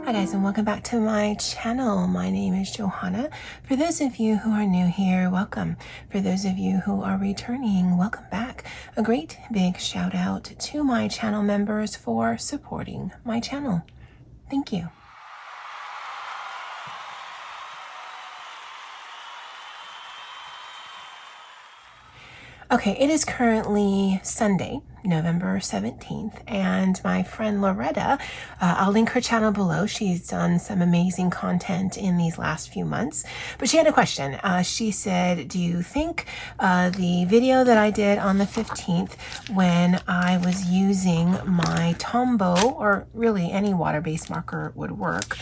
Hi guys, and welcome back to my channel. My name is Johanna. For those of you who are new here, welcome. For those of you who are returning, welcome back. A great big shout out to my channel members for supporting my channel. Thank you. Okay, it is currently Sunday, November 17th, and my friend Loretta, I'll link her channel below. She's done some amazing content in these last few months, but she had a question. She said, do you think the video that I did on the 15th when I was using my Tombow, or really any water-based marker would work,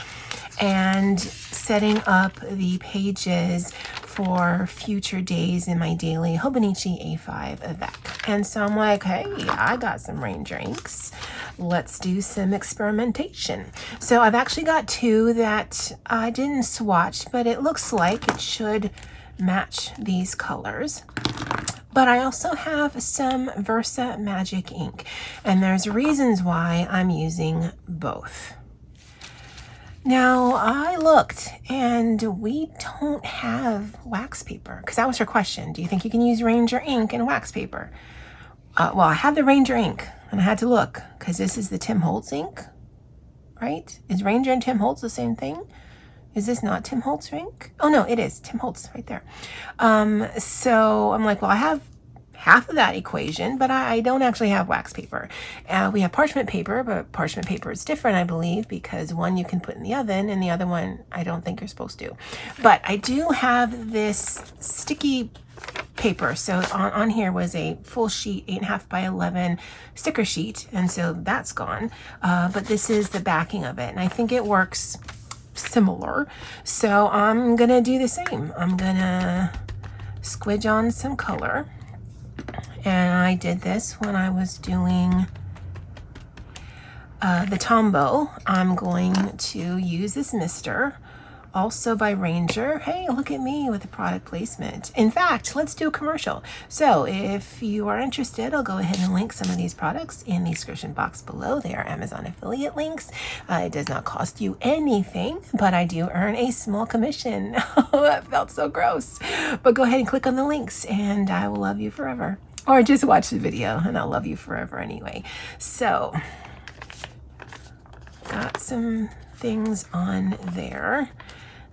and setting up the pages for future days in my daily Hobonichi A5 Avec. And so I'm like, hey, I got some Ranger inks. Let's do some experimentation. So I've actually got two that I didn't swatch, but it looks like it should match these colors. But I also have some Versa Magic ink, and there's reasons why I'm using both. Now, I looked and we don't have wax paper, because that was her question. Do you think you can use Ranger ink and wax paper? Well, I have the Ranger ink and I had to look because this is the Tim Holtz ink, right? Is Ranger and Tim Holtz the same thing? Is this not Tim Holtz ink? Oh no, it is Tim Holtz right there. So I'm like, well, I have half of that equation, but I don't actually have wax paper. We have parchment paper, but parchment paper is different, I believe, because one you can put in the oven and the other one I don't think you're supposed to. But I do have this sticky paper. So on here was a full sheet, 8.5 by 11 sticker sheet, and so that's gone. But this is the backing of it, and I think it works similar. So I'm gonna do the same. I'm gonna squidge on some color. And I did this when I was doing the Tombow. I'm going to use this mister, also by Ranger. Hey, look at me with the product placement. In fact, let's do a commercial. So if you are interested, I'll go ahead and link some of these products in the description box below. They are Amazon affiliate links. It does not cost you anything, but I do earn a small commission. Oh, that felt so gross. But go ahead and click on the links and I will love you forever. Or just watch the video and I'll love you forever anyway. So, got some things on there.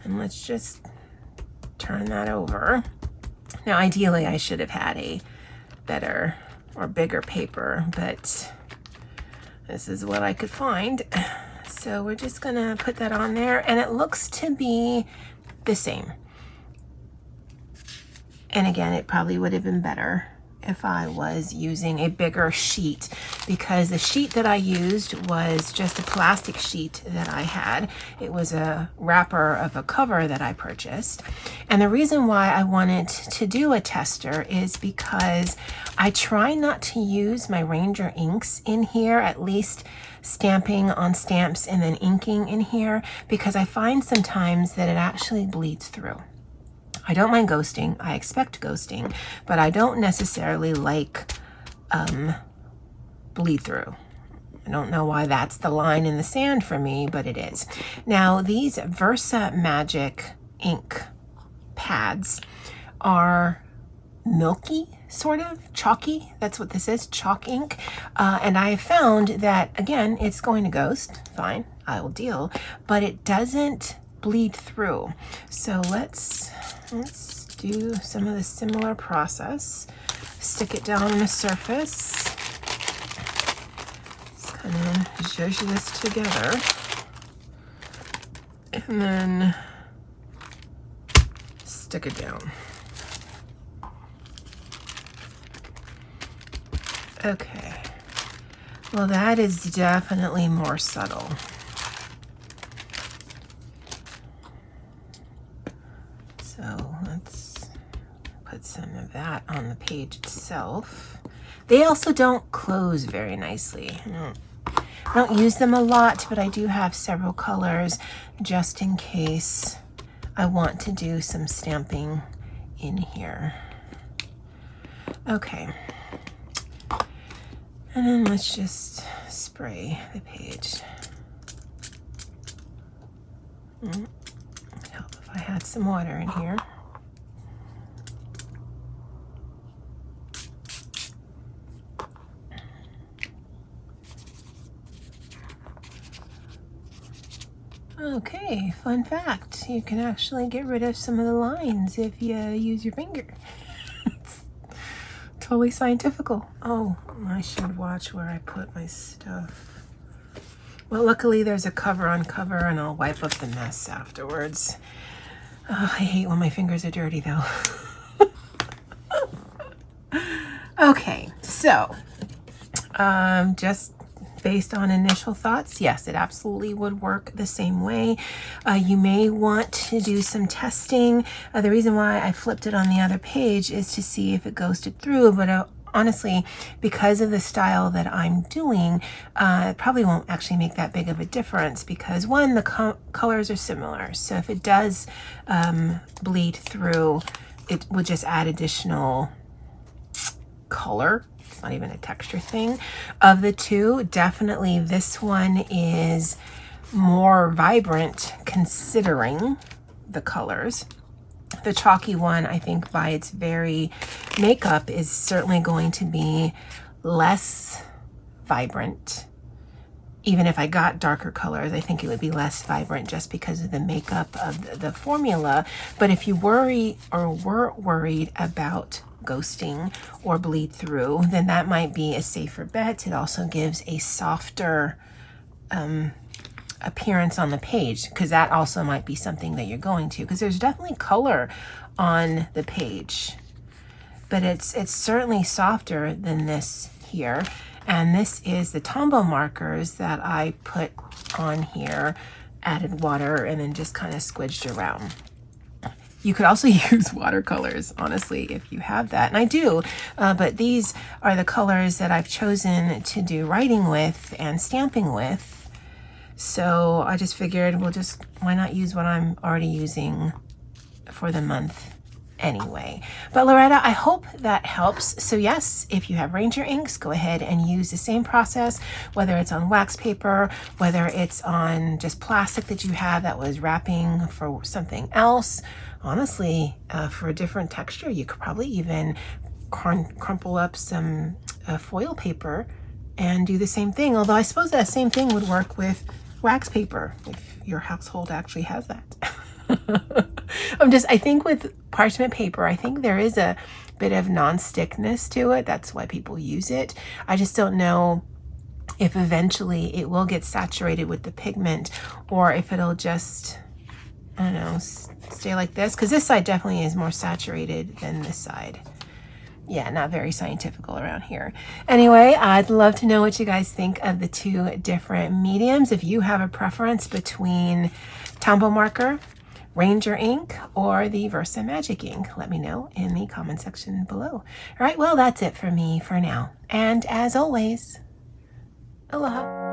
And let's just turn that over. Now, ideally, I should have had a better or bigger paper, but this is what I could find. So we're just gonna put that on there, and it looks to be the same. And again, it probably would have been better if I was using a bigger sheet, because the sheet that I used was just a plastic sheet that I had. It was a wrapper of a cover that I purchased. And the reason why I wanted to do a tester is because I try not to use my Ranger inks in here, at least stamping on stamps and then inking in here, because I find sometimes that it actually bleeds through. I don't mind ghosting. I expect ghosting, but I don't necessarily like bleed through. I don't know why that's the line in the sand for me, but it is. Now, these Versa Magic ink pads are milky, sort of chalky. That's what this is, chalk ink. And I found that, again, it's going to ghost. Fine, I will deal, but it doesn't bleed through. So let's do some of the similar process. Stick it down on the surface. Just kind of zhuzh this together. And then stick it down. Okay. Well, that is definitely more subtle. So let's put some of that on the page itself. They also don't close very nicely. I don't use them a lot, but I do have several colors just in case I want to do some stamping in here. Okay. And then let's just spray the page. Help if I had some water in here. Okay, fun fact, you can actually get rid of some of the lines if you use your finger. It's totally scientifical. Oh, I should watch where I put my stuff. Well, luckily there's a cover on cover and I'll wipe up the mess afterwards. Oh, I hate when my fingers are dirty though. Okay, so just based on initial thoughts, yes, it absolutely would work the same way. You may want to do some testing. The reason why I flipped it on the other page is to see if it ghosted through, but honestly, because of the style that I'm doing, it probably won't actually make that big of a difference because one, the colors are similar. So if it does bleed through, it would just add additional color. It's not even a texture thing. Of the two, definitely this one is more vibrant considering the colors. The chalky one, I think by its very makeup, is certainly going to be less vibrant. Even if I got darker colors, I think it would be less vibrant just because of the makeup of the formula. But if you worry or were worried about ghosting or bleed through, then that might be a safer bet. It also gives a softer appearance on the page, because that also might be something that you're going to, because there's definitely color on the page, but it's certainly softer than this here. And this is the Tombow markers that I put on here, added water, and then just kind of squidged around. You could also use watercolors, honestly, if you have that. And I do, but these are the colors that I've chosen to do writing with and stamping with. So I just figured, why not use what I'm already using for the month anyway. But Loretta, I hope that helps. So yes, if you have Ranger inks, go ahead and use the same process, whether it's on wax paper, whether it's on just plastic that you have that was wrapping for something else. Honestly, for a different texture, you could probably even crumple up some foil paper and do the same thing. Although I suppose that same thing would work with wax paper if your household actually has that. I think with parchment paper, I think there is a bit of non-stickness to it. That's why people use it. I just don't know if eventually it will get saturated with the pigment or if it'll just, I don't know, stay like this. Because this side definitely is more saturated than this side. Yeah, not very scientific around here. Anyway, I'd love to know what you guys think of the two different mediums. If you have a preference between Tombow marker, Ranger ink, or the Versa Magic ink, let me know in the comment section below. All right, well, that's it for me for now. And as always, aloha.